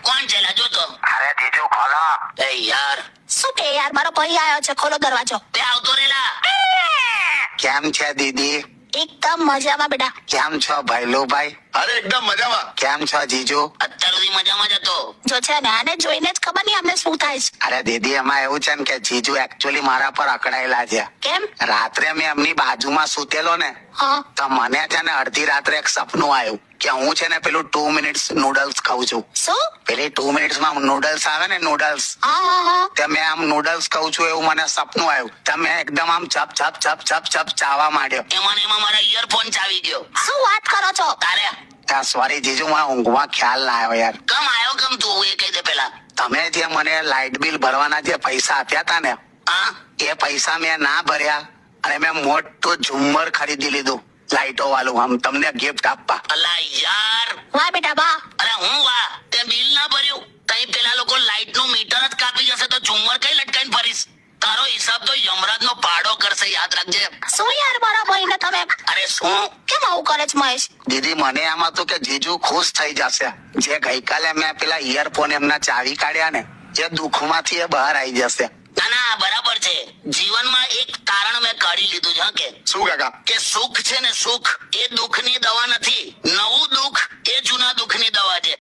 કોણ છે લાજો તો? અરે જીજુ ખોલો. એ યાર શું કે યાર, મારો ભાઈ આવ્યો છે, ખોલો દરવાજો. તે આવતો રેલા. કેમ છે દીદી? એકદમ મજામાં બેટા. કેમ છો ભાઈલુભાઈ? અરે એકદમ મજામાં. કેમ છો જીજુ? અત્યાર સુધી મજામાં જ હતો. જો છે ને, આને જોઈને જ ખબર નહીં અમને શું થાય છે. અરે દીદી, એમાં એવું છે ને કે જીજુ એકચ્યુઅલી મારા પર અકળાયેલા છે. કેમ? રાત્રે મેં એમની બાજુમાં સૂતેલો ને, હા. તો મને છે ને અડધી રાત્રે એક સપનું આવ્યું કે હું છે ને પેલું 2 મિનિટ્સ નૂડલ્સ ખાઉં છું. શું? પેલી 2 મિનિટ્સમાં નૂડલ્સ આવે ને, નૂડલ્સ. હા. તે મેં આમ નૂડલ્સ ખાઉં છું એવું મને સપનું આવ્યું. તો મેં એકદમ આમ ચપ ચપ ચપ ચપ ચપ ચાવા માંડ્યો. એમાં મારા ઇયરફોન ચાવી ગયો. શું વાત કરો છો? તારે સોરી જીજુ, મને ઊંઘમાં ખ્યાલ ના આવ્યો યાર. કમ આવ્યો કમ તું એ કહી દે પેલા. તમે જે મને લાઇટ બિલ ભરવાના જે પૈસા આપ્યા હતા ને, હા એ પૈસા મેં ના ભર્યા અને મેં મોટું ઝુમ્મર ખરીદી લીધું લાઇટો વાળું, આમ તમને ગિફ્ટ આપવા. અલા યાર. વાહ બેટા વાહ. અરે હું વાહ, તે બિલ ના ભર્યું. તઈ પેલા લોકો લાઈટ નું મીટર જ કાપી જશે તો ઝુમ્મર કઈ લટકાઈને ફરીશ? તારો હિસાબ તો યમરાજ નો પાડો કરશે, યાદ રાખજે. શું યાર, મારા ભાઈને તમે અરે શું? કેમ આવું કરે છે મહેશ? દીદી, મને એમ હતું કે જીજુ ખુશ થઈ જશે. જે ગઈકાલે મેં પેલા ઇયરફોન એમના ચાવી કાઢ્યા ને, જે દુઃખમાંથી એ બહાર આવી જશે. ના ના બરાબર છે. જીવનમાં એક કારણ મેં કાઢી લીધું છે કે શું કાકા? કે સુખ છે ને, સુખ એ દુઃખ ની દવા નથી. નવું દુઃખ એ જૂના દુઃખ ની દવા છે.